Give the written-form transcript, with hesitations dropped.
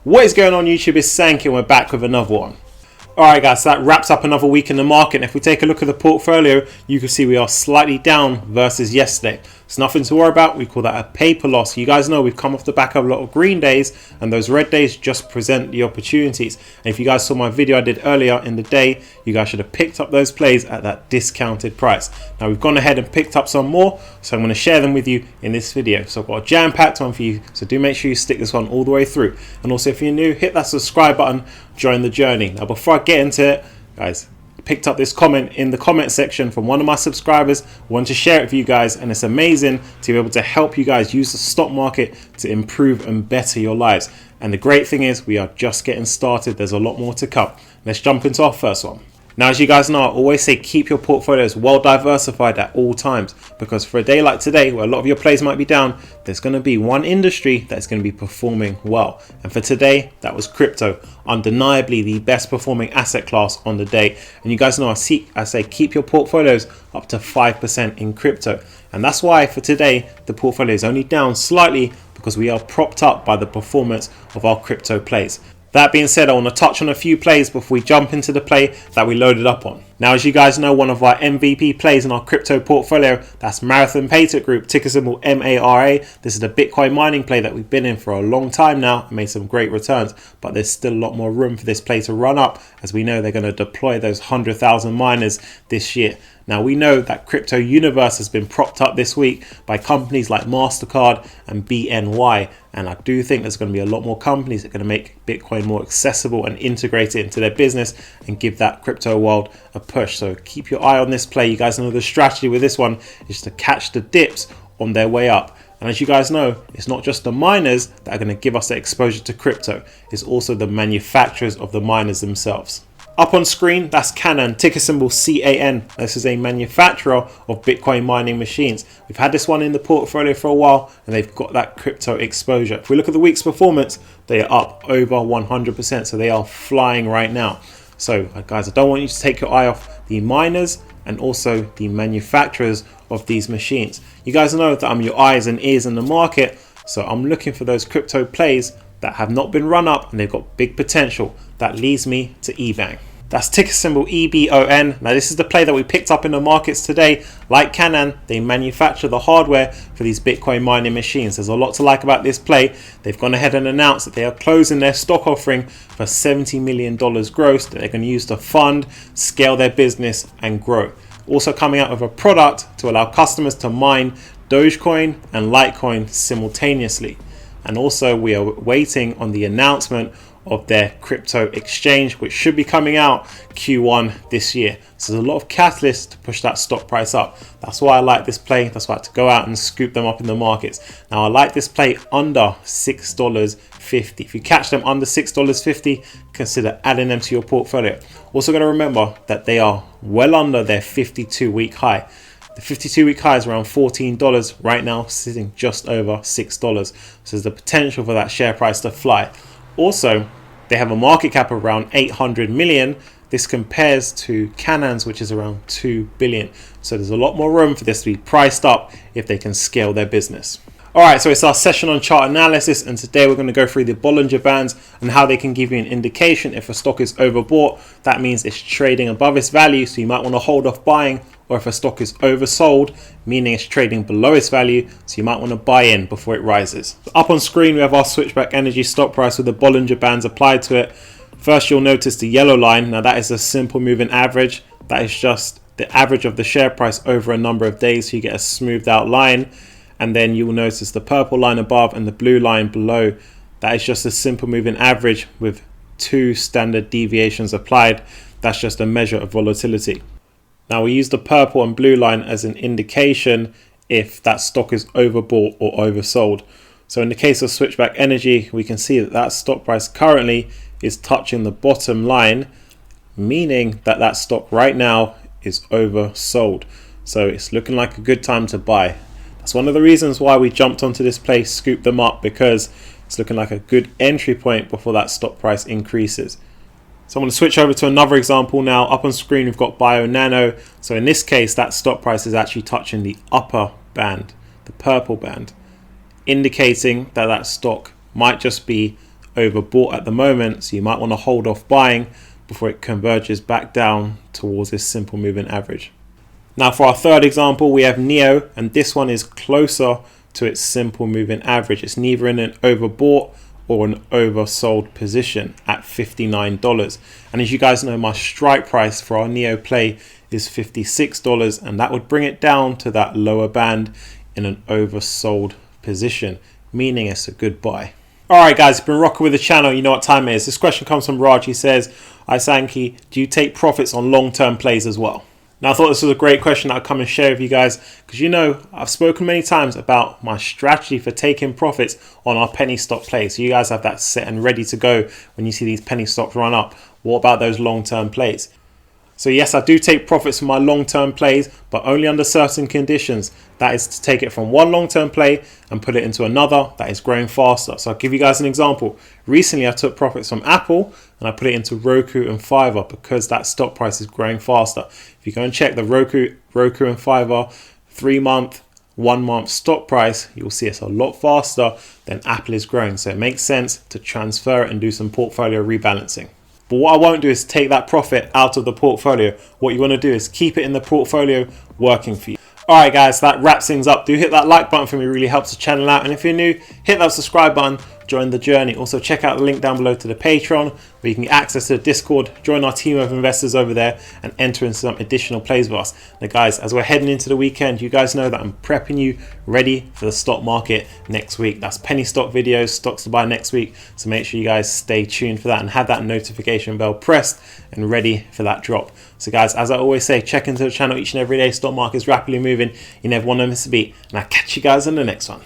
What is going on YouTube? It's Sankey and we're back with another one. Alright guys, so that wraps up another week in the market, and if we take a look at the portfolio, you can see we are slightly down versus yesterday. It's nothing to worry about. We call that a paper loss. You guys know we've come off the back of a lot of green days, and those red days just present the opportunities. And if you guys saw my video I did earlier in the day, you guys should have picked up those plays at that discounted price. Now we've gone ahead and picked up some more, so I'm going to share them with you in this video. So I've got a jam-packed one for you, so do make sure you stick this one all the way through. And also if you're new, hit that subscribe button, join the journey. Now before I get into it, guys, picked up this comment in the comment section from one of my subscribers. Want to share it with you guys, and it's amazing to be able to help you guys use the stock market to improve and better your lives. And the great thing is we are just getting started. There's a lot more to come. Let's jump into our first one. Now, as you guys know, I always say keep your portfolios well diversified at all times, because for a day like today where a lot of your plays might be down, there's going to be one industry that's going to be performing well. And for today, that was crypto, undeniably the best performing asset class on the day. And you guys know I say keep your portfolios up to 5% in crypto. And that's why for today, the portfolio is only down slightly, because we are propped up by the performance of our crypto plays. That being said, I want to touch on a few plays before we jump into the play that we loaded up on. Now, as you guys know, one of our MVP plays in our crypto portfolio, that's Marathon Paytech Group, ticker symbol MARA. This is the Bitcoin mining play that we've been in for a long time now and made some great returns, but there's still a lot more room for this play to run up, as we know they're going to deploy those 100,000 miners this year. Now, we know that crypto universe has been propped up this week by companies like MasterCard and BNY, and I do think there's going to be a lot more companies that are going to make Bitcoin more accessible and integrate it into their business and give that crypto world a push. So keep your eye on this play. You guys know the strategy with this one is to catch the dips on their way up. And as you guys know, it's not just the miners that are going to give us the exposure to crypto, it's also the manufacturers of the miners themselves. Up on screen, that's Canaan, ticker symbol CAN. This is a manufacturer of Bitcoin mining machines. We've had this one in the portfolio for a while, and they've got that crypto exposure. If we look at the week's performance, they are up over 100%, so they are flying right now. So guys, I don't want you to take your eye off the miners and also the manufacturers of these machines. You guys know that I'm your eyes and ears in the market, so I'm looking for those crypto plays that have not been run up and they've got big potential. That leads me to EBANG. That's ticker symbol EBON. Now this is the play that we picked up in the markets today. Like Canaan, they manufacture the hardware for these Bitcoin mining machines. There's a lot to like about this play. They've gone ahead and announced that they are closing their stock offering for $70 million gross that they're going to use to fund, scale their business and grow. Also coming out with a product to allow customers to mine Dogecoin and Litecoin simultaneously. And also we are waiting on the announcement of their crypto exchange, which should be coming out Q1 this year. So there's a lot of catalysts to push that stock price up. That's why I like this play. That's why I had to go out and scoop them up in the markets. Now I like this play under $6.50. If you catch them under $6.50, consider adding them to your portfolio. Also going to remember that they are well under their 52-week high. The 52-week high is around $14 right now, sitting just over $6. So there's the potential for that share price to fly. Also, they have a market cap of around 800 million. This compares to Canaan's, which is around 2 billion. So there's a lot more room for this to be priced up if they can scale their business. Alright, so it's our session on chart analysis, and today we're going to go through the Bollinger Bands and how they can give you an indication if a stock is overbought. That means it's trading above its value, so you might want to hold off buying, or if a stock is oversold, meaning it's trading below its value, so you might want to buy in before it rises. Up on screen we have our Switchback Energy stock price with the Bollinger Bands applied to it. First you'll notice the yellow line. Now that is a simple moving average. That is just the average of the share price over a number of days, so you get a smoothed out line. And then you will notice the purple line above and the blue line below. That is just a simple moving average with 2 standard deviations applied. That's just a measure of volatility. Now we use the purple and blue line as an indication if that stock is overbought or oversold. So in the case of Switchback Energy, we can see that that stock price currently is touching the bottom line, meaning that that stock right now is oversold. So it's looking like a good time to buy. That's one of the reasons why we jumped onto this play, scooped them up, because it's looking like a good entry point before that stock price increases. So I'm going to switch over to another example now. Up on screen we've got BioNano. So in this case that stock price is actually touching the upper band, the purple band, indicating that that stock might just be overbought at the moment, so you might want to hold off buying before it converges back down towards this simple moving average. Now for our third example, we have NEO, and this one is closer to its simple moving average. It's neither in an overbought or an oversold position at $59. And as you guys know, my strike price for our NEO play is $56, and that would bring it down to that lower band in an oversold position, meaning it's a good buy. Alright guys, been rocking with the channel. You know what time it is. This question comes from Raj. He says, "Hi Sankey, do you take profits on long-term plays as well?" Now I thought this was a great question that I'd come and share with you guys, because you know I've spoken many times about my strategy for taking profits on our penny stock plays. So you guys have that set and ready to go when you see these penny stocks run up. What about those long-term plays? So yes, I do take profits from my long-term plays, but only under certain conditions. That is to take it from one long-term play and put it into another that is growing faster. So I'll give you guys an example. Recently, I took profits from Apple and I put it into Roku and Fiverr because that stock price is growing faster. If you go and check the Roku and Fiverr 3-month, 1-month stock price, you'll see it's a lot faster than Apple is growing. So it makes sense to transfer it and do some portfolio rebalancing. But what I won't do is take that profit out of the portfolio. What you want to do is keep it in the portfolio working for you. Alright guys, that wraps things up. Do hit that like button for me, it really helps the channel out. And if you're new, hit that subscribe button, join the journey. Also check out the link down below to the Patreon, where you can get access to the Discord, join our team of investors over there, and enter in some additional plays with us. Now guys, as we're heading into the weekend, you guys know that I'm prepping you ready for the stock market next week. That's penny stock videos, stocks to buy next week. So make sure you guys stay tuned for that and have that notification bell pressed and ready for that drop. So guys, as I always say, check into the channel each and every day. Stock market is rapidly moving. You never want to miss a beat. And I'll catch you guys in the next one.